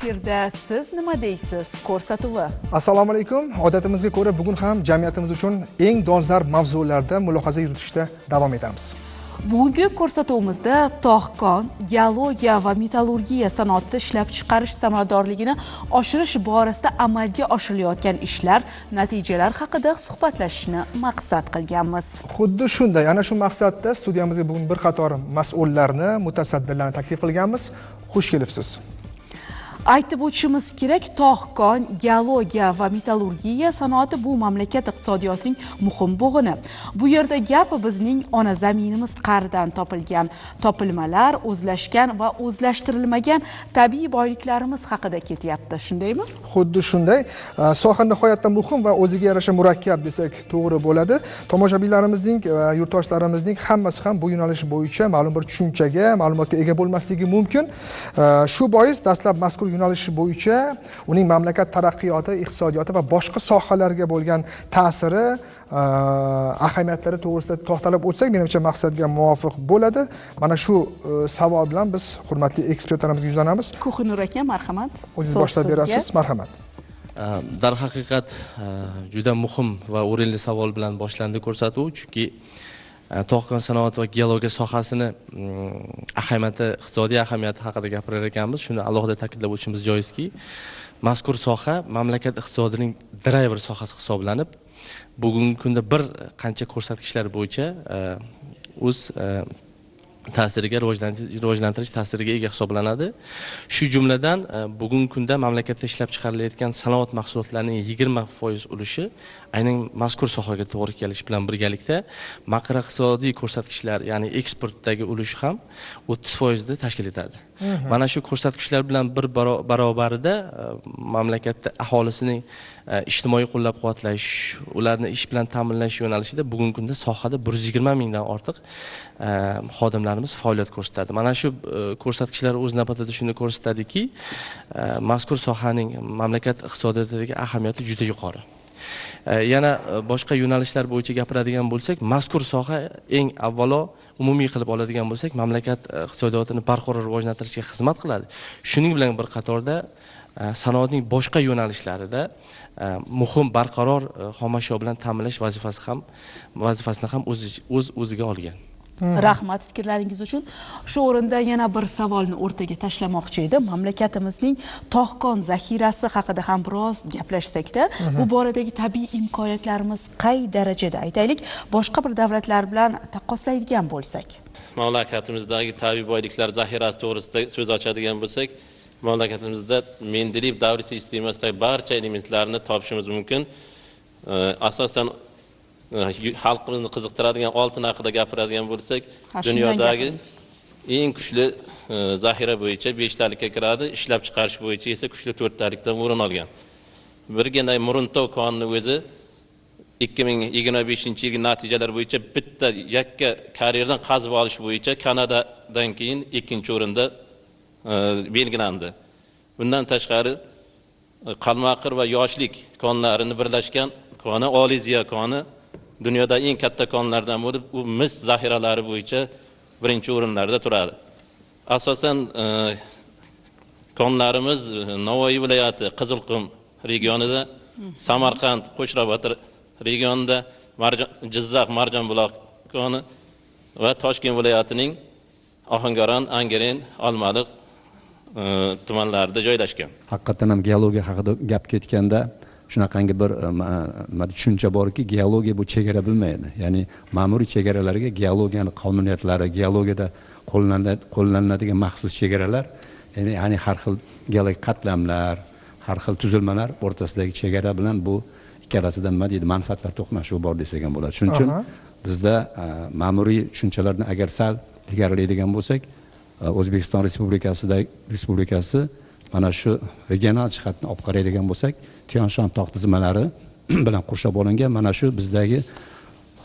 Efirda siz nima deysiz ko'rsatuvi. Assalomu alaykum. Odatimizga ko'ra bugun ham jamiyatimiz uchun eng dolzarb mavzularda mulohaza yuritishda davom etamiz. Bugungi ko'rsatuvimizda tog'-kon, geologiya va metallurgiya sanoatida ishlab chiqarish samaradorligini oshirish borasida amalga oshirilayotgan ishlar, natijalar haqida suhbatlashishni maqsad qilganmiz. Xuddi shunday, ana shu maqsadda studiyamizga bugun bir qator mas'ullarni, mutasaddilarni taklif qilganmiz. Xush kelibsiz. Aytib o'tishimiz kerak, tog'-kon, geologiya va metallurgiya sanoati bu mamlakat iqtisodiyotining muhim bo'g'ini. Bu yerda gap bizning ona zaminimiz qa'ridan topilgan topilmalar, o'zlashgan va o'zlashtirilmagan tabiiy boyliklarimiz haqida ketyapti, shundaymi? Xuddi shunday. Soha nihoyatda muhim va o'ziga yarasha murakkab desak to'g'ri bo'ladi. Tomoshabinlarimizning, yurtdoshlarimizning hammasi ham bu yo'nalish bo'yicha ma'lum bir tushunchaga, ma'lumotga ega bo'lmasligi mumkin. Shu bois dastlab mazkur yo'nalish bo'yicha uning mamlakat taraqqiyoti, iqtisodiyoti va boshqa sohalarga bo'lgan ta'siri, ahamiyatlari to'g'risida to'xtalib o'tsak, menimcha maqsadga muvofiq bo'ladi. Mana shu savol bilan biz hurmatli ekspertlarimizga yuzlanamiz. Ko'hinur aka, marhamat. O'zingiz boshlab berasiz, marhamat. Darhaqiqat juda muhim va o'rinli savol bilan boshlandi ko'rsatuv, chunki tog'-kon sanoat va geologiya sohasini ahamiyati, iqtisodiy ahamiyati haqida gapirar ekanmiz. Shuni alohida ta'kidlab o'tishimiz joizki, mazkur soha mamlakat iqtisodining driver sohasi hisoblanib, bugungi kunda bir qancha ko'rsatkichlar bo'yicha o'z ta'siriga, rivojlantirish ta'siriga ega hisoblanadi. Shu jumladan bugungi kunda mamlakatda ishlab chiqarilayotgan sanoat mahsulotlarining 20% ulushi aynan mazkur sohaga to'g'ri kelish bilan birgalikda makroiqtisodiy ko'rsatkichlar, ya'ni eksportdagi ulushi ham 30% ni tashkil etadi. Mana shu ko'rsatkichlar bilan bir barobarida mamlakatda aholisining ijtimoiy qo'llab-quvvatlash, ularni ish bilan ta'minlash yo'nalishida bugungi kunda sohada 120 mingdan ortiq xodimlarimiz faoliyat ko'rsatadi. Mana shu ko'rsatkichlar o'z navbatida shuni ko'rsatadiki, mazkur sohaning mamlakat iqtisodiyotidagi ahamiyati juda yuqori. Yana boshqa yo'nalishlar bo'yicha gapiradigan bo'lsak, mazkur soha eng avvalo umumiy qilib oladigan bo'lsak, mamlakat iqtisodiyotini barqaror rivojlantirishga xizmat qiladi. Shuning bilan bir qatorda sanoatning boshqa yo'nalishlarida muhim barqaror xomashyo bilan ta'minlash vazifasini ham o'ziga olgan. Rahmat fikrlaringiz uchun. Shu o'rinda yana bir savolni o'rtaga tashlamoqchi edim. Mamlakatimizning tog'-kon zaxirasi haqida ham biroz gaplashsak-da, bu boradagi tabiiy imkoniyatlarimiz qay darajada? Aytaylik, boshqa bir davlatlar bilan taqqoslaydigan bo'lsak. Mamlakatimizdagi tabiiy boyliklar zaxirasi to'g'risida so'z ochadigan bo'lsak, mamlakatimizda Mendeleyev davri sistemasidagi barcha elementlarni topishimiz mumkin. Asosan xalqimizni qiziqtiradigan oltin haqida gapiradigan bo'lsak, dunyodagi eng kuchli zaxira bo'yicha 5 talikka kiradi, ishlab chiqarish bo'yicha esa kuchli 4 talikdan o'rin olgan. Birgina Muruntov konining o'zi 2025-yilgi natijalar bo'yicha bitta yakka karyerdan qazib olish bo'yicha Kanadadan keyin 2-o'rinda belgilandi. Bundan tashqari Qalmaqir va yoshlik konlarini birlashgan koni, Oliziya koni dunyoda eng katta konlardan bo'lib, u mis zaxiralari bo'yicha birinchi o'rinlarda turadi. Asosan konlarimiz Navoiy viloyati Qizilqum regionida, Samarqand, Qo'shrabot regionida, Jizzax, Marjonbuloq koni va Toshkent viloyatining Ohangaron, Angren, Olmaliq tumanlarida joylashgan. Haqiqatan ham geologiya haqida gap ketganda shunaqangi bir tushuncha borki, geologiya bu chegara bilmaydi. Ya'ni ma'muriy chegaralarga geologiyaning qonuniyatlari, geologiyada qo'llaniladigan maxsus chegaralar, ya'ni har xil geologik qatlamlar, har xil tuzilmalar o'rtasidagi chegara bilan bu ikkalasida nima deydi, manfaatlar to'qnashuvi bor desak ham bo'ladi. Shuning uchun bizda ma'muriy tushunchalarni agar sal ilgarilaydigan bo'lsak, O'zbekiston Respublikasi mana shu regional jihatni olib qaraydigan bo'lsak, Tian-Shan tog' tizmalari bilan qurshab olingan mana shu bizdagi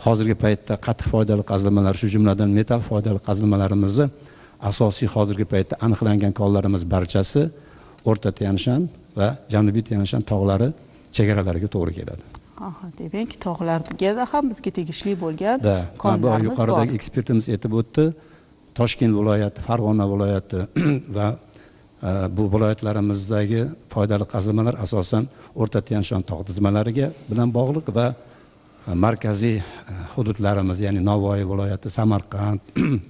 hozirgi paytda qattiq foydali qazilmalar, shu jumladan metall foydali qazilmalarimizni asosiy hozirgi paytda aniqlangan konlarimiz barchasi O'rta Tian-Shan va Janubiy Tian-Shan tog'lari chegaralariga to'g'ri keladi. Demak, tog'larga ham bizga tegishli bo'lgan konlarimiz bor. Yuqoridagi ekspertimiz aytib o'tdi, Toshkent viloyati, Farg'ona viloyati va bu viloyatlarimizdagi foydali qazilmalar asosan O'rta Tian-Shan tog' tizmalariga bilan bog'liq va markaziy hududlarimiz, ya'ni Navoiy viloyati, Samarqand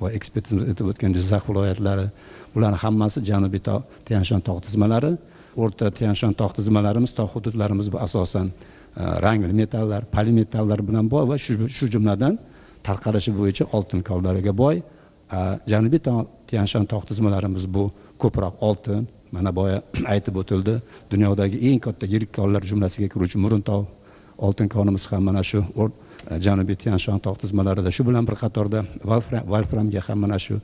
va ekspertimiz aytib o'tgan Jizzax viloyatlari, bularning hammasi Janubiy Tian-Shan tog' tizmalari. O'rta Tian-Shan tog' tizmalarimiz, tog' hududlarimiz bu asosan rangli metallar, polimetallar bilan boy va shu jumladan tarqalishi bo'yicha oltin konlariga boy. Janubiy Tian-Shan tog' tizmalarimiz bu ko'proq oltin, mana boya aytib o'tildi, dunyodagi eng katta yirik konlar jumlasiga kiruvchi Muruntov oltin konimiz ham mana shu Janubiy Tian-Shan tog' tizmalarida, shu bilan bir qatorda Wolframga ham mana shu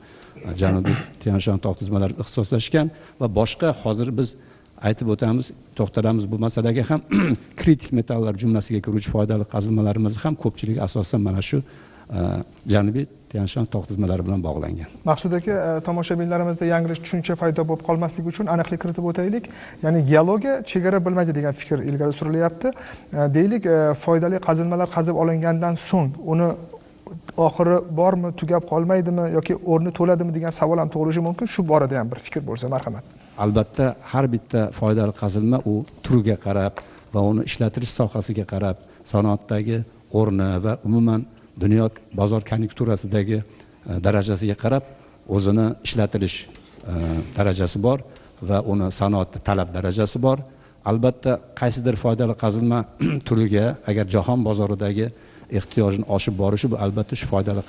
Janubiy Tian-Shan tog' tizmalari ixtisoslashgan va boshqa hozir biz aytib o'tamiz, to'xtalamiz bu masalaga ham kritik metallar jumlasiga kiruvchi foydali qazilmalarimiz ham ko'pchiligi asosan mana shu Janubiy Tian-Shan tog' tizmalari bilan bog'langan. Maqsud aka, tomoshabinlarimizda yanglish tushuncha paydo bo'lib qolmasligi uchun aniqlik kiritib o'taylik. Ya'ni geologiya chegara bilmaydi degan fikr ilgari surilyapti. Deylik, foydali qazilmalar qazib olingandan so'ng uni oxiri bormi, tugab qolmaydimi yoki o'rni to'ladimi degan savol ham tug'ilishi mumkin. Shu borada ham bir fikr bo'lsa, marhamat. Albatta, har bitta foydali qazilma u turiga qarab va uni ishlatilish sohasiga qarab, sanoatdagi o'rni va umuman dunyo bozor konjunkturasidagi darajasiga qarab o'zini ishlatilish darajasi bor va uni sanoatda talab darajasi bor. Albatta, qaysidir foydali qazilma turiga agar jahon bozoridagi ehtiyojni oshib borishi, bu albatta shu foydali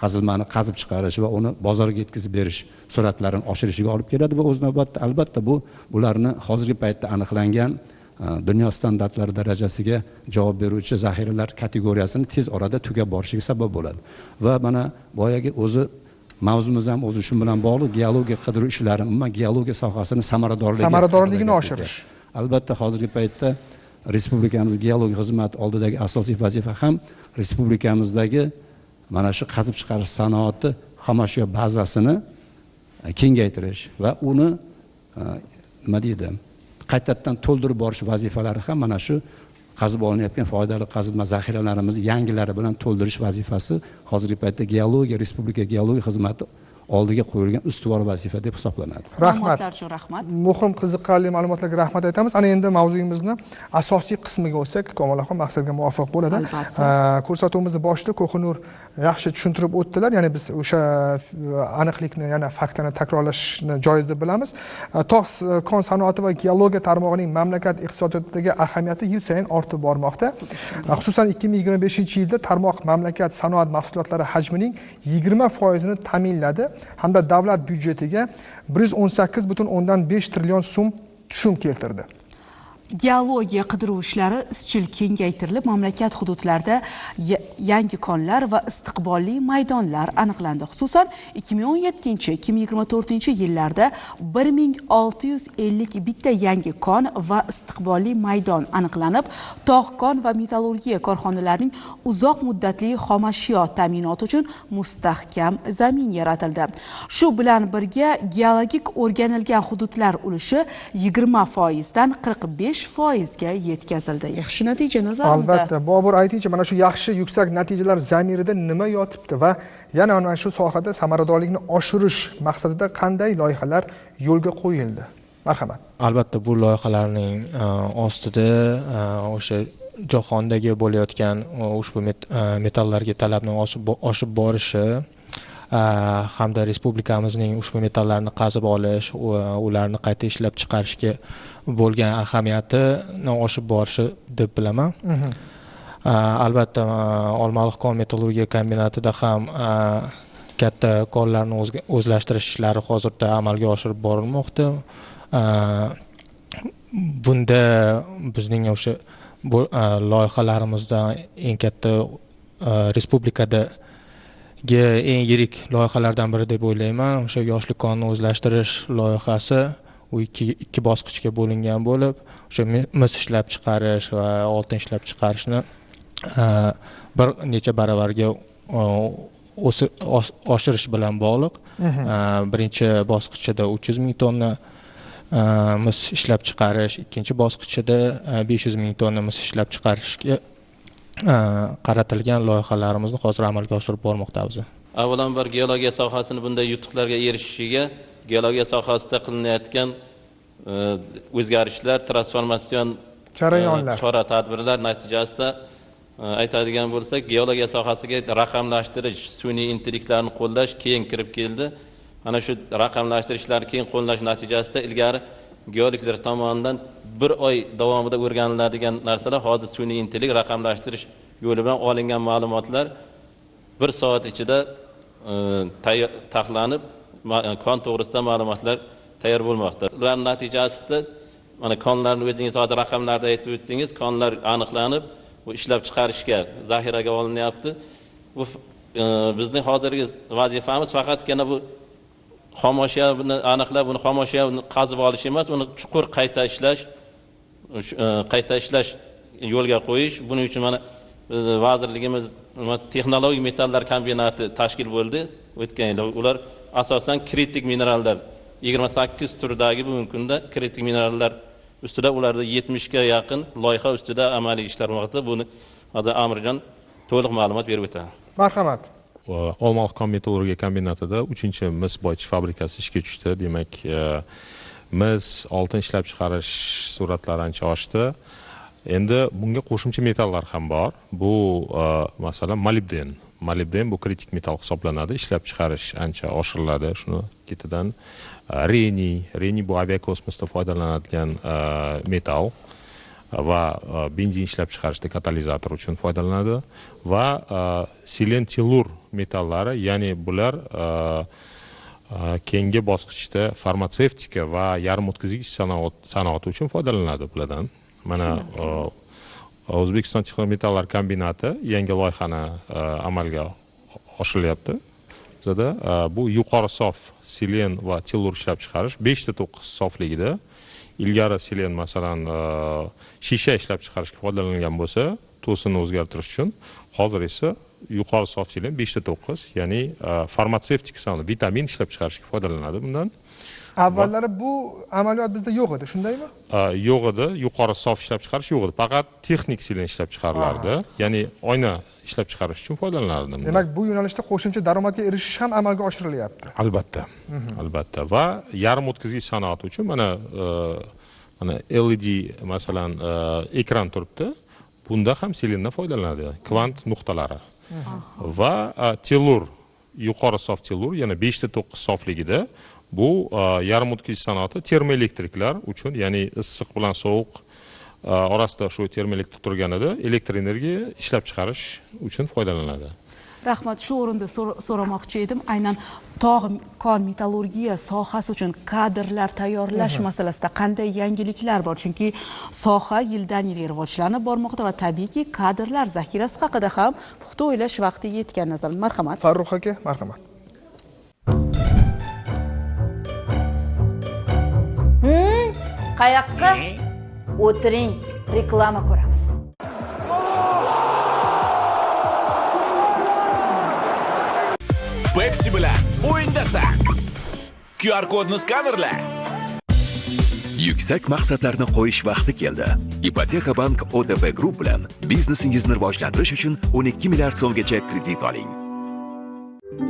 qazilmani qazib chiqarish va uni bozorga yetkazib berish sur'atlarini oshirishiga olib keladi va o'z navbatida albatta bularni hozirgi paytda aniqlangan dunyo standartlari darajasiga javob beruvchi zaxiralar kategoriyasini tez orada tugab borishiga sabab bo'ladi. Va mana boyagi o'zi mavzumiz ham o'zi shu bilan bog'liq, geologiya qidiruv ishlari, umuman geologiya sohasini samaradorligini oshirish. Albatta, hozirgi paytda respublikamiz geologiya xizmati oldidagi asosiy vazifa ham respublikamizdagi mana shu qazib chiqarish sanoati xomashyo bazasini kengaytirish va uni nima deydi, qaytadan to'ldirib borish vazifalari ham mana shu qazib olinayotgan foydali qazilma zaxiralarimizni yangilari bilan to'ldirish vazifasi hozirgi paytda geologiya, respublika geologiya xizmati oldiga qo'yilgan ustuvor vazifa deb hisoblanadi. Ma'lumotlar uchun rahmat. Muhim, qiziqarli ma'lumotlarga rahmat aytamiz. Ana endi mavzuyimizni asosiy qismiga o'tsak, Komolaxon maqsadga muvofiq bo'ladi. Ko'rsatuvimizni boshida Ko'hinur yaxshi tushuntirib o'tdilar. Ya'ni biz o'sha aniqlikni, yana faktlarni takrorlashni joiz deb bilamiz. Tog' kon sanoati va geologiya tarmog'ining mamlakat iqtisodiyotidagi ahamiyati yil sayin ortib bormoqda. Xususan 2025-yilda tarmoq mamlakat sanoat mahsulotlari hajmining 20% ni ta'minladi hamda davlat byudjetiga 118,5 trillion so'm tushum keltirdi. Geologiya qidiruv ishlari izchil kengaytirilib, mamlakat hududlarida yangi konlar va istiqbolli maydonlar aniqlandi. Xususan 2017-2024 yillarda 1650 bitta yangi kon va istiqbolli maydon aniqlanib, tog' kon va metallurgiya korxonalarining uzoq muddatli xomashyo ta'minoti uchun mustahkam zamin yaratildi. Shu bilan birga geologik o'rganilgan hududlar ulushi 20% dan 45% ga yetkazildi. Yaxshi natija nazarimda. Albatta, Bobur aytingchi, mana shu yaxshi yuksak natijalar zamirida nima yotibdi va yana ana shu sohada samaradorlikni oshirish maqsadida qanday loyihalar yo'lga qo'yildi? Marhamat. Albatta, bu loyihalarning ostida o'sha jahondagi bo'layotgan ushbu metallarga talabning oshib borishi hamda respublikamizning ushbu metallarni qazib olish, ularni qayta ishlab chiqarishga bo'lgan ahamiyatini oshib borishi deb bilaman. Albatta, Olmaliq kon metallurgiya kombinatida ham katta konlarni o'zlashtirish ishlari hozirda amalga oshirib borilmoqda. Bunda bizning o'sha loyihalarimizdan eng katta respublikada eng yirik loyihalardan biri deb o'ylayman. O'sha yoshlik konini o'zlashtirish loyihasi u ikki bosqichga bo'lingan bo'lib, o'sha mis ishlab chiqarish va oltin ishlab chiqarishni bir necha baravarga oshirish bilan bog'liq. Birinchi bosqichida 300 ming tonna mis ishlab chiqarish, ikkinchi bosqichida 500 ming tonna mis ishlab chiqarishga qaratilgan loyihalarimizni hozir amalga oshirib bormoqdamiz. Avvalambor geologiya sohasini bunday yutuqlarga erishishiga geologiya sohasida qilinayotgan o'zgarishlar, transformatsion jarayonlar, chora-tadbirlar natijasida aytadigan bo'lsak, geologiya sohasiga raqamlashtirish, sun'iy intellektlarni qo'llash keng kirib keldi. Mana shu raqamlashtirishlarni keng qo'llash natijasida ilgari geologlar tomonidan bir oy davomida o'rganiladigan narsalar hozir sun'iy intellekt raqamlashtirish yo'li bilan olingan ma'lumotlar bir soat ichida taxlanib, kon to'g'risida ma'lumotlar tayyor bo'lmoqda. Ular natijasida mana konlarni o'zingiz hozir raqamlarda aytib o'tdingiz, konlar aniqlanib, bu ishlab chiqarishga, zaxiraga olinyapti. Bu bizning hozirgi vazifamiz faqatgina bu xomoshiyani aniqlab, buni xomoshiyani qazib olish emas, uni chuqur qayta ishlash yo'lga qo'yish. Buning uchun mana vazirligimiz texnologik metallar kombinati tashkil bo'ldi o'tgan yil. Ular asosan kritik minerallar 28 turdagi bugungi kunda kritik minerallar ustida ularda 70 ga yaqin loyiha ustida amaliy ishlanmoqda. Buni hozir Amirjon to'liq ma'lumot berib o'tadi. Marhamat. Olmaliq kon metallurgiya kombinatida 3-mis boyitish fabrikasi ishga tushdi. Demak, mis, oltin ishlab chiqarish sur'atlari ancha oshdi. Endi bunga qo'shimcha metallar ham bor. Bu masalan molibden. Molibden bu kritik metal hisoblanadi. Ishlab chiqarish ancha oshiriladi. Shuni ketidan reni bu aviakosmosda foydalanadigan metal va benzin ishlab chiqarishda katalizator uchun foydalanadi va selen telur metallari, ya'ni bular keyingi bosqichda farmatsevtika va yarim o'tkazgich sanoati uchun foydalanadi bulardan. Mana O'zbekiston texnik metallar kombinati yangi loyihani amalga oshirilyapti. Bizda bu yuqori sof selen va telur ishlab chiqarish 5 ta to'qqiz sofligida. Ilgari selen masalan shisha ishlab chiqarishga foydalangan bo'lsa, to'sini o'zgartirish uchun, hozir esa yuqori sof selen 5 ta to'qqiz, ya'ni farmatsevtik soni vitamin ishlab chiqarishga foydalanadi bundan. Avvallari bu amaliyot bizda yo'q edi, shundaymi? Yo'q edi, yuqori sof ishlab chiqarish yo'q edi. Faqat texnik selen ishlab chiqarilardi. Ya'ni oyna ishlab chiqarish uchun foydalanardi. Demak, bu yo'nalishda qo'shimcha daromadga erishish ham amalga oshirilyapti. Albatta. Albatta. Va yarim o'tkazgich sanoati uchun mana LED masalan ekran turibdi. Bunda ham selendan foydalanadi. Kvant nuqtalari. Va telur, yuqori sof telur, yana 5 ta 9 sofligida bu yarim o'tkazgich sanoati termoelektriklar uchun, ya'ni issiq bilan sovuq orasida shu termoelektrik turganida elektr energiya ishlab chiqarish uchun foydalanadi. Rahmat, shu o'rinda so'ramoqchi edim, aynan tog' kon metallurgiya sohasi uchun kadrlar tayyorlash masalasida qanday yangiliklar bor? Chunki soha yildan yilga rivojlanib bormoqda va tabiiyki kadrlar zaxirasi haqida ham puxta o'ylash vaqti yetgan nazar. Marhamat. Farruh aka, marhamat. Qayoqqa? O'tiring, reklama ko'ramiz. Pepsi bilan o'yindasan. QR kodni skanerla. Yuksak maqsadlarni qo'yish vaqti keldi. Ipoteka bank OTP Group bilan biznesingizni rivojlantirish uchun 12 milliard so'mgacha kredit oling.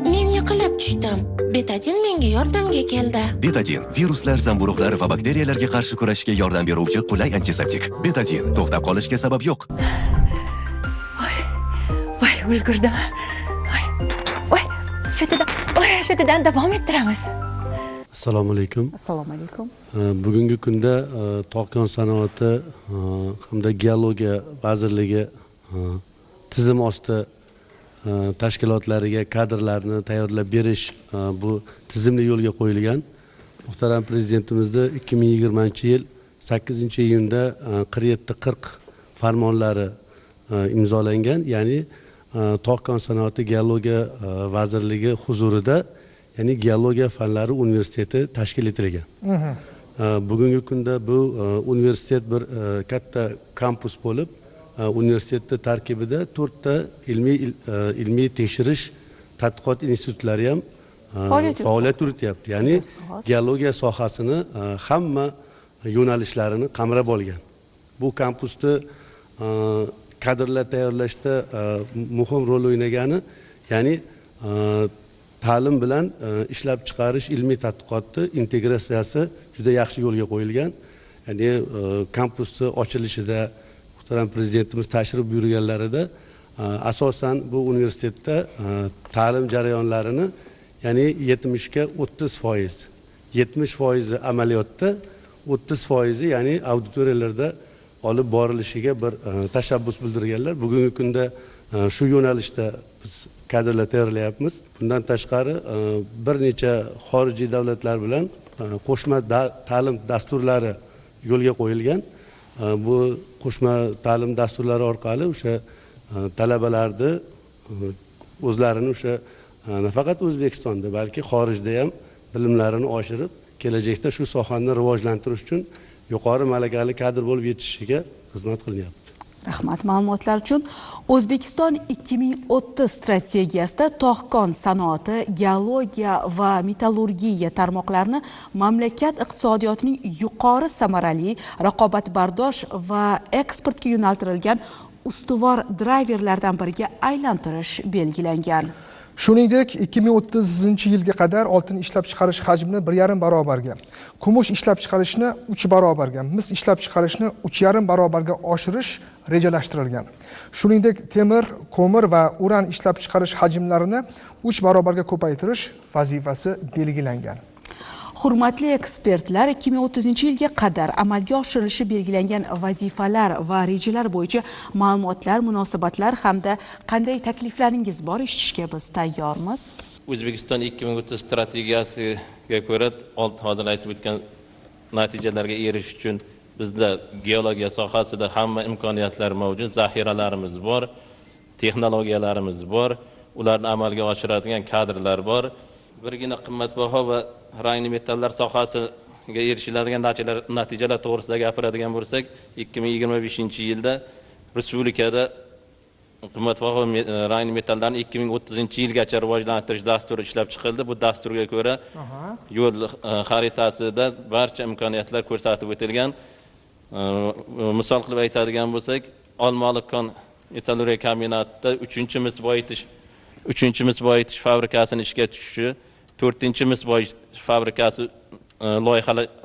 Men yiqilib tushdim. Betadin menga yordamga keldi. Betadin viruslar, zamburug'lar va bakteriyalarga qarshi kurashishga yordam beruvchi qulay antiseptik. Betadin to'xtab qolishga sabab yo'q. Voy, ulgurdim. Shatidan davom ettiramiz. Assalomu alaykum. Assalomu alaykum. Bugungi kunda tog' kon sanoati hamda geologiya vazirligi tizim osti tashkilotlariga kadrlarni tayyorlab berish bu tizimli yo'lga qo'yilgan. Muhtaram prezidentimizda 2020-yil 8-iyunda 4740 farmonlari imzolangan, ya'ni tog' kon sanoati geologiya vazirligi huzurida, ya'ni geologiya fanlari universiteti tashkil etilgan. Bugungi kunda bu universitet bir katta kampus bo'lib, universitetning tarkibida 4 ta ilmiy tekshirish tadqiqot institutlari ham faoliyat yurityapti. Ya'ni geologiya sohasini hamma yo'nalishlarini qamrab olgan. Bu kampusda kadrlar tayyorlashda muhim rol o'ynagani, ya'ni ta'lim bilan ishlab chiqarish ilmiy tadqiqotni integratsiyasi juda yaxshi yo'lga qo'yilgan. Ya'ni kampusni ochilishida muhtaram prezidentimiz tashrif buyurganlarida asosan bu universitetda ta'lim jarayonlarini ya'ni 70 ga 30%, 70% amaliyotda, 30% ya'ni auditoriyalarda olib borilishiga bir tashabbus bildirganlar. Bugungi kunda shu yo'nalishda biz kadrlar tayyorlayapmiz. Bundan tashqari bir necha xorijiy davlatlar bilan qo'shma ta'lim dasturlari yo'lga qo'yilgan. Bu qo'shma ta'lim dasturlari orqali o'sha talabalarni o'zlarini o'sha nafaqat O'zbekistonda, balki xorijda ham bilimlarini oshirib, kelajakda shu sohani rivojlantirish uchun yuqori malakali kadr bo'lib yetishishiga xizmat qilyapti. Rahmat ma'lumotlar uchun. O'zbekiston 2030 strategiyasida tog'-kon sanoati, geologiya va metallurgiya tarmoqlarini mamlakat iqtisodiyotining yuqori samarali, raqobatbardosh va eksportga yo'naltirilgan ustuvor drayverlardan biriga aylantirish belgilangan. Shuningdek, 2030-yilga qadar oltin ishlab chiqarish hajmini 1,5 barobarga, kumush ishlab chiqarishni 3 barobarga, mis ishlab chiqarishni 3,5 barobarga oshirish rejalashtirilgan. Shuningdek, temir, ko'mir va uran ishlab chiqarish hajmlarini 3 barobarga ko'paytirish vazifasi belgilangan. Hurmatli ekspertlar, 2030-yilga qadar amalga oshirilishi belgilangan vazifalar va rejalar bo'yicha ma'lumotlar, munosabatlar hamda qanday takliflaringiz bor eshitishga biz tayyormiz. O'zbekiston 2030 strategiyasiga ko'ra hozir aytib o'tgan natijalarga erishish uchun bizda geologiya sohasida hamma imkoniyatlar mavjud, zaxiralarimiz bor, texnologiyalarimiz bor, ularni amalga oshiradigan kadrlar bor. Birgina qimmatbaho va rangli metallar sohasiga erishiladigan natijalar to'g'risida gapiradigan bo'lsak, 2025-yilda respublikada qimmatbaho rangli metallarni 2030-yilgacha rivojlantirish dasturi ishlab chiqildi. Bu dasturga ko'ra yo'l xaritasida barcha imkoniyatlar ko'rsatib o'tilgan. Misol qilib aytadigan bo'lsak, Olmaliq kon metallurgiya kombinatida 3-mis boyitish fabrikasini ishga tushishi, 4-mis boyitish fabrikasi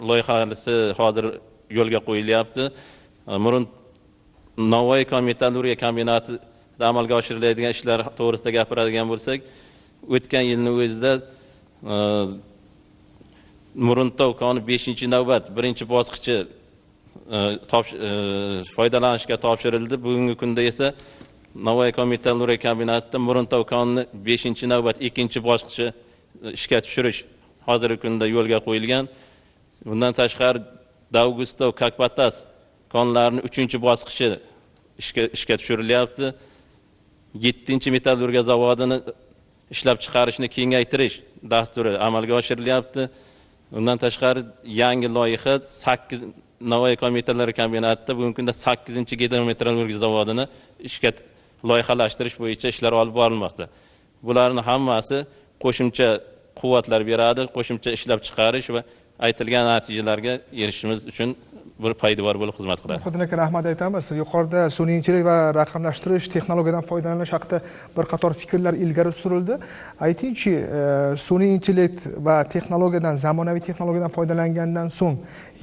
loyihasi hozir yo'lga qo'yilyapti. Murun Navoiy kon metallurgiya kombinatida amalga oshiriladigan ishlar to'g'risida gapiradigan bo'lsak, o'tgan yilning o'zida Muruntov koni 5-navbat 1-bosqichi foydalanishga topshirildi. Bugungi kunda esa Navoiy kon metallurgiya kombinatida Muruntov konni 5-navbat 2-bosqichi ishga tushirish hozirgi kunda yo'lga qo'yilgan. Bundan tashqari Daugustov, Kakpatas konlarining 3-bosqichi ishga tushirilyapti. 7-metallurgiya zavodini ishlab chiqarishni kengaytirish dasturi amalga oshirilyapti. Bundan tashqari yangi loyiha 8 Navoiy kon metallurgiya kombinatida bugungi kunda 8-gidrometallurgiya zavodini ishga loyihalashtirish bo'yicha ishlar olib borilmoqda. Bularning hammasi qo'shimcha quvvatlar beradi, qo'shimcha ishlab chiqarish va aytilgan natijalarga erishishimiz uchun bir poydevor bo'lib xizmat qiladi. Xudniki rahmat aytamiz. Yuqorida sun'iy intellekt va raqamlashtirish texnologiyadan foydalanish haqida bir qator fikrlar ilgari surildi. Aytingchi, sun'iy intellekt va texnologiyadan, zamonaviy texnologiyadan foydalangandan so'ng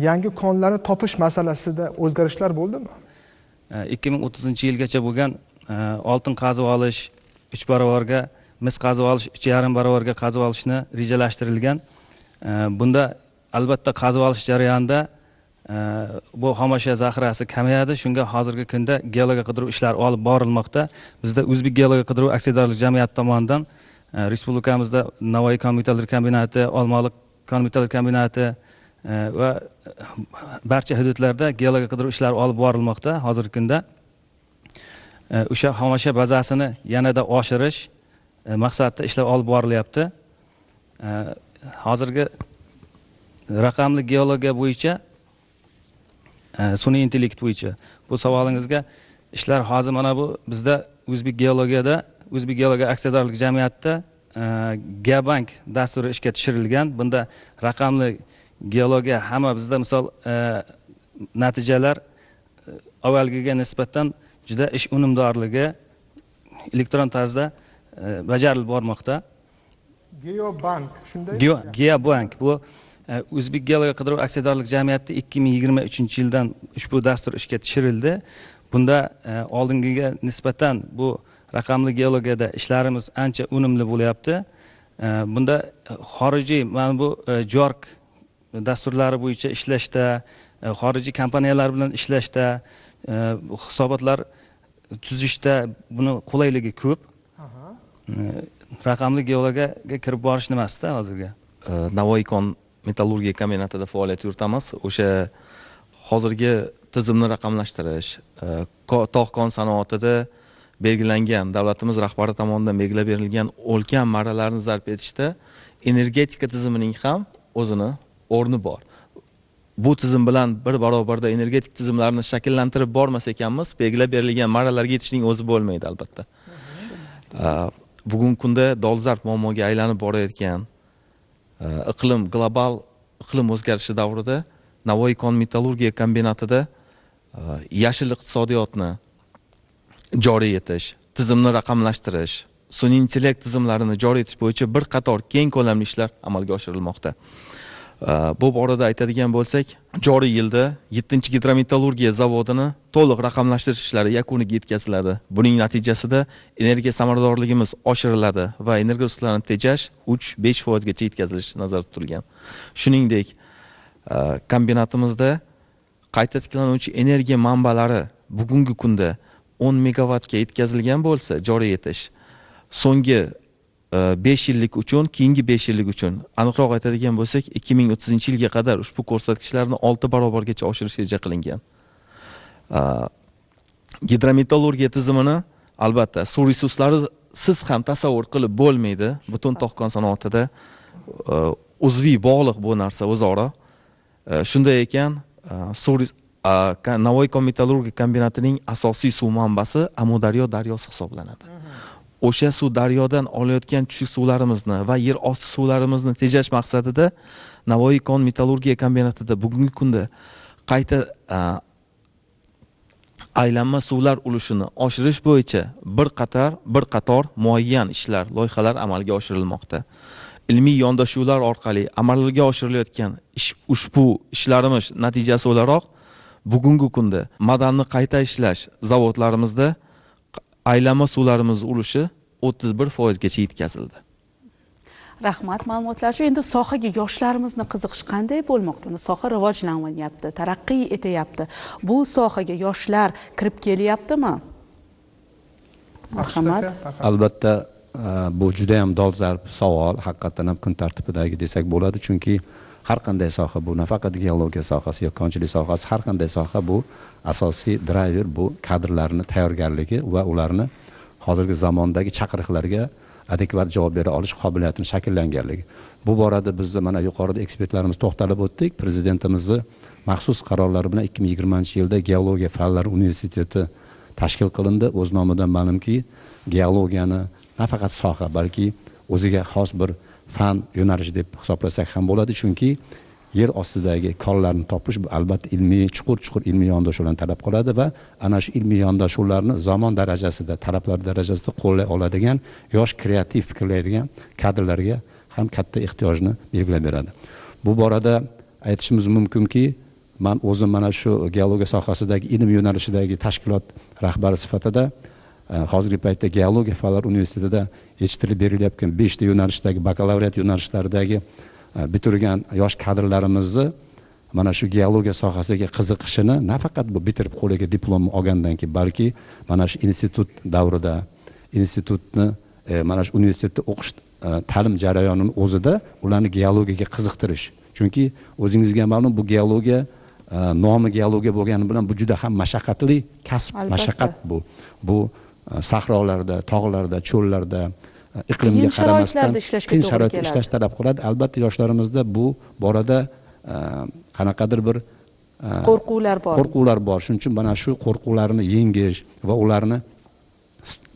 yangi konlarni topish masalasida o'zgarishlar bo'ldimi? 2030-yilgacha bo'lgan oltin qazib olish 3 barobarga, mis qazib olish 3,5 barobarga qazib olishni rejalashtirilgan. Bunda albatta qazib olish jarayonida bu xomashyo zaxirasi kamayadi. Shunga hozirgi kunda geologiya qidiruv ishlari olib borilmoqda. Bizda O'zbek geologiya qidiruv aksiyadorlik jamiyati tomonidan respublikamizda Navoiy kon metallurgiya kombinati, Olmaliq kon metallurgiya kombinati va barcha hududlarda geologiya qidiruv ishlari olib borilmoqda. Hozirgi kunda o'sha xomashyo bazasini yanada oshirish maqsadida ishlar olib borilyapti. Hozirgi raqamli geologiya bo'yicha, sun'iy intellekt bo'yicha bu savolingizga ishlar hozir mana bu bizda O'zbek geologiyada, O'zbek geologiya aksiyadorlik jamiyatida Geobank dasturi ishga tushirilgan. Bunda raqamli geologiya hamma bizda misol natijalar avvalgiga nisbatan juda ish unumdorligi elektron tarzda bajarilib bormoqda. Geobank shunday. Geobank bu O'zbek geologiya qidiruv aksiyadorlik jamiyati 2023 yildan ushbu dastur ishga tushirildi. Bunda oldingiga nisbatan bu raqamli geologiyada ishlarimiz ancha unumli bo'lyapti. Bunda xorijiy mana bu JORK dasturlari bo'yicha ishlashda, xorijiy kompaniyalar bilan ishlashda, hisobotlar tuzishda buni qulayligi ko'p. Raqamli geologiyaga kirib borish nimasida hozirga? Navoiy kon metallurgiya kombinatida faoliyat yuritamiz. O'sha hozirgi tizimni raqamlashtirish, tog' kon sanoatida belgilangan, davlatimiz rahbari tomonidan belgilab berilgan ulkan marralarni zarb etishda energetika tizimining ham o'zini o'rni bor. Bu tizim bilan bir barobarda energetik tizimlarni shakllantirib bormas ekanmiz, belgilab berilgan marralarga yetishning o'zi bo'lmaydi albatta. Bugungi kunda dolzarb muammoga aylanib borayotgan global iqlim o'zgarishi davrida Navoiy kon metallurgiya kombinatida yashil iqtisodiyotni joriy etish, tizimni raqamlashtirish, sun'iy intellekt tizimlarini joriy etish bo'yicha bir qator keng ko'lamli ishlar amalga oshirilmoqda. Bu borada aytadigan bo'lsak, joriy yilda 7-gidrometallurgiya zavodini to'liq raqamlashtirish ishlari yakuniga yetkaziladi. Buning natijasida energiya samaradorligimiz oshiriladi va energiya resurslarini tejash 3-5% gacha yetkazilishi nazarda tutilgan. Shuningdek, kombinatimizda qayta tiklanuvchi energiya manbalari bugungi kunda 10 megawattga yetkazilgan bo'lsa, joriy etish so'nggi 5 yillik uchun, keyingi 5 yillik uchun aniqroq aytadigan bo'lsak, 2030-yilga qadar ushbu ko'rsatkichlarni 6 barobargacha oshirish reja qilingan. Gidrometallurgiya tizimini albatta suv resurslari siz ham tasavvur qilib bo'lmaydi. Butun tog' kon sanoatida uzviy bog'liq bu narsa o'zaro. Shunday ekan, Navoiy kon metallurgiya kombinatining asosiy suv manbasi Amudaryo daryosi hisoblanadi. O'sha suv daryodan olayotgan tushuk suvlarimizni va yer osti suvlarimizni tejash maqsadida Navoiy kon metallurgiya kombinatida bugungi kunda qayta aylanma suvlar ulushini oshirish bo'yicha bir qator muayyan ishlar, loyihalar amalga oshirilmoqda. Ilmiy yondashuvlar orqali amalga oshirilayotgan ushbu ishlarimiz natijasi o'laroq bugungi kunda madanni qayta ishlash zavodlarimizda aylanma suvlarimiz ulushi 31% gacha yetkazildi. Rahmat ma'lumotlar uchun. Endi sohaga yoshlarimizni qiziqish qanday bo'lmoqda? Soha rivojlanyapti, taraqqiy etyapti. Bu sohaga yoshlar kirib kelyaptimi? Marhamat. Albatta bu juda ham dolzarb savol, haqiqatan ham kun tartibidagi desak bo'ladi, chunki har qanday soha, bu nafaqat geologiya sohasi yoki konchilik sohasi, har qanday soha bu asosiy driver, bu kadrlarni tayyorgarligi va ularni hozirgi zamondagi chaqiriqlarga adekvat javob bera olish qobiliyatini shakllanganligi. Bu borada biz mana yuqorida ekspertlarimiz to'xtalib o'tdik. Prezidentimizni maxsus qarorlari bilan 2020-yilda Geologiya fanlari universiteti tashkil qilindi. O'z nomidan ma'lumki, geologiyani nafaqat soha, balki o'ziga xos bir fan yo'nalishi deb hisoblasak ham bo'ladi, chunki yer ostidagi konlarni topish bu albatta ilmiy chuqur ilmiy yondashuvlarni talab qiladi va ana shu ilmiy yondashuvlarni zamon darajasida, talablar darajasida qo'llay oladigan, yosh kreativ fikrlaydigan kadrlarga ham katta ehtiyojni belgilab beradi. Bu borada aytishimiz mumkinki, men o'zim mana shu geologiya sohasidagi ilm yo'nalishidagi tashkilot rahbari sifatida hozirgi paytda Geologiya fanlari universitetida yetishtirib berilayotgan 5 ta yo'nalishdagi bakalavriat yo'nalishlaridagi bitirgan yosh kadrlarimizni mana shu geologiya sohasiga qiziqishini nafaqat bu bitirib qo'liga diplomni olgandan keyin, balki mana shu institut davrida, institutni mana shu universitetda o'qish ta'lim jarayonining o'zida ularni geologiyaga qiziqtirish. Chunki o'zingizga ma'lum, bu geologiya nomi geologiya bo'lgani bilan bu juda ham mashaqqatli kasb, mashaqqat bu. Bu sahrolarda, tog'larda, cho'llarda iqlimga qaramasdan qiyin sharoitda ishlash talab qiladi. Albatta yoshlarimizda bu borada qanaqadir bir qo'rquvlar bor. Shuning uchun mana shu qo'rquvlarni yengish va ularni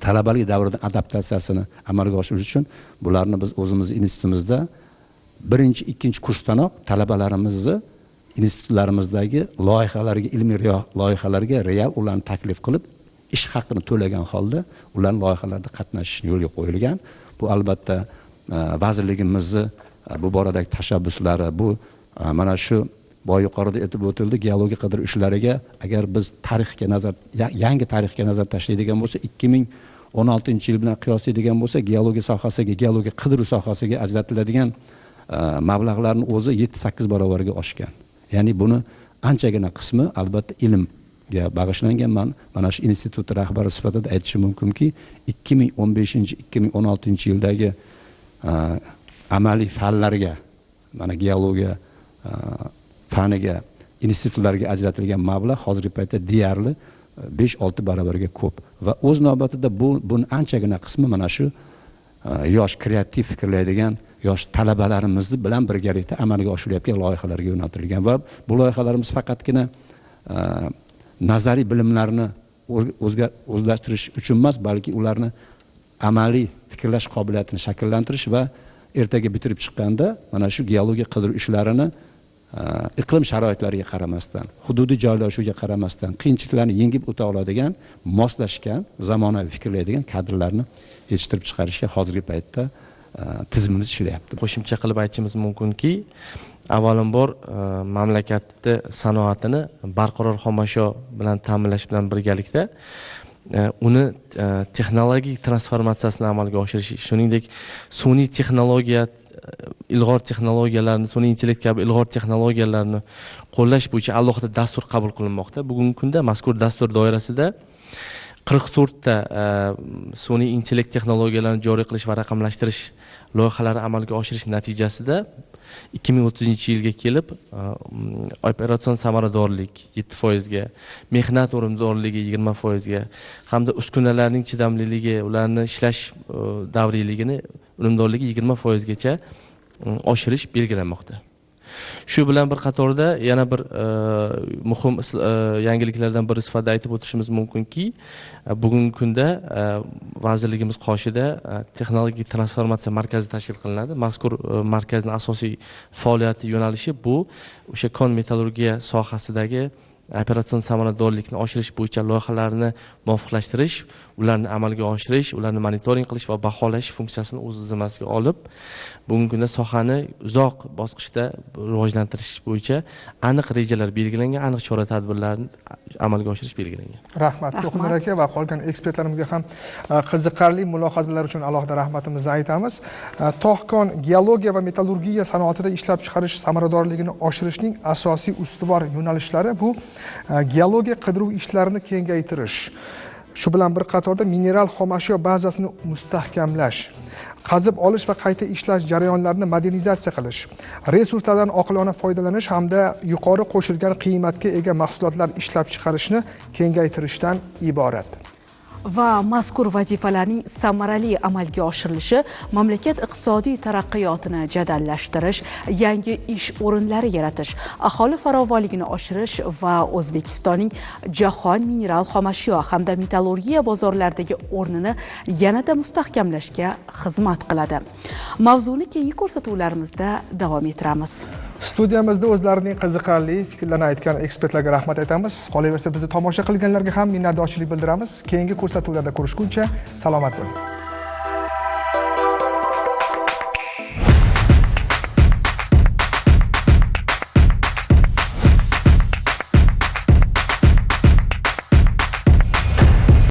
talabalik davrida adaptatsiyasini amalga oshirish uchun bularni biz o'zimiz institutimizda 1-2 kursdanoq talabalarimizni institutlarimizdagi loyihalarga, ilmiy loyihalarga real ularni taklif qilib, ish haqini to'lagan holda ularning loyihalarida qatnashishni yo'lga qo'yilgan. Bu albatta vazirligimizni bu boradagi tashabbuslari, bu mana shu boy yuqorida aytib o'tildi, geologiya qidiruv ishlariga agar biz yangi tarixga nazar tashlaydigan bo'lsa, 2016 yil bilan qiyoslaydigan bo'lsa, geologiya sohasiga, geologiya qidiruv sohasiga ajratiladigan mablag'larning o'zi 7-8 barobarga oshgan. Ya'ni buni anchagina qismi albatta ilmga bag'ishlangan. Mana shu institut rahbari sifatida aytishim mumkinki, 2015-2016 yildagi amaliy fanlarga, mana geologiya faniga, institutlarga ajratilgan mablag' hozirgi paytda deyarli 5-6 barobarga ko'p va o'z navbatida buni anchagina qismi mana shu yosh kreativ fikrlaydigan yosh talabalarimiz bilan birgalikda amalga oshirilayotgan loyihalarga yo'naltirilgan va bu loyihalarimiz faqatgina nazariy bilimlarni o'zlashtirish uchun emas, balki ularni amaliy fikrlash qobiliyatini shakllantirish va ertaga bitirib chiqqanda mana shu geologiya qidiruv ishlarini iqlim sharoitlariga qaramasdan, hududiy joylashuviga qaramasdan qiyinchiliklarni yengib o'ta oladigan, moslashgan, zamonaviy fikrlaydigan kadrlarni yetishtirib chiqarishga hozirgi paytda tizimimiz ishlayapti. Qo'shimcha qilib aytishimiz mumkinki, avvalambor mamlakatni sanoatini barqaror xomashyo bilan ta'minlash bilan birgalikda uni texnologik transformatsiyasini amalga oshirish, shuningdek sun'iy texnologiya, ilg'or texnologiyalarni, sun'iy intellekt kabi ilg'or texnologiyalarni qo'llash bo'yicha alohida dastur qabul qilinmoqda. Bugungi kunda mazkur dastur doirasida 44 ta sun'iy intellekt texnologiyalarini joriy qilish va raqamlashtirish loyihalari amalga oshirish natijasida 2030-yilga kelib operatsion samaradorlik 7% ga, mehnat unumdorligi 20% ga hamda uskunalarning chidamliligi, ularni ishlash davriyligini unumdorligi 20% gacha oshirish belgilanmoqda. Shu bilan bir qatorda yana bir muhim yangiliklardan biri sifatida aytib o'tishimiz mumkinki, bugungi kunda vazirligimiz qoshida texnologik transformatsiya markazi tashkil qilinadi. Mazkur markazning asosiy faoliyati yo'nalishi bu o'sha kon metallurgiya sohasidagi operatsion samaradorlikni oshirish bo'yicha loyihalarni muvofiqlashtirish, ularni amalga oshirish, ularni monitoring qilish va baholash funksiyasini o'z zimmasiga olib, bugungi kunda sohani uzoq bosqichda rivojlantirish bo'yicha aniq rejalar belgilangan, aniq chora-tadbirlarni amalga oshirish belgilangan. Rahmat To'xtamir aka va qolgan ekspertlarimizga ham qiziqarli mulohazalar uchun alohida rahmatimizni aytamiz. Tog'-kon geologiya va metallurgiya sanoatida ishlab chiqarish samaradorligini oshirishning asosiy ustuvor yo'nalishlari bu geologiya qidiruv ishlarini kengaytirish, shu bilan bir qatorda mineral xomashyo bazasini mustahkamlash, qazib olish va qayta ishlash jarayonlarini modernizatsiya qilish, resurslardan oqilona foydalanish hamda yuqori qo'shilgan qiymatga ega mahsulotlar ishlab chiqarishni kengaytirishdan iborat. Va mazkur vazifalarning samarali amalga oshirilishi mamlakat iqtisodiy taraqqiyotini jadallashtirish, yangi ish o'rinlari yaratish, aholi farovonligini oshirish va O'zbekistonning jahon mineral xomashyo hamda metallurgiya bozorlaridagi o'rnini yanada mustahkamlashga xizmat qiladi. Mavzuni keyingi ko'rsatuvlarimizda davom ettiramiz. Studiyamizda o'zlarining qiziqarli fikrlarini aytgan ekspertlarga rahmat aytamiz. Qolaversa bizni tomosha qilganlarga ham minnatdorchilik bildiramiz. Keyingi ko'rsatuvlarda ko'rishguncha salomat bo'ling.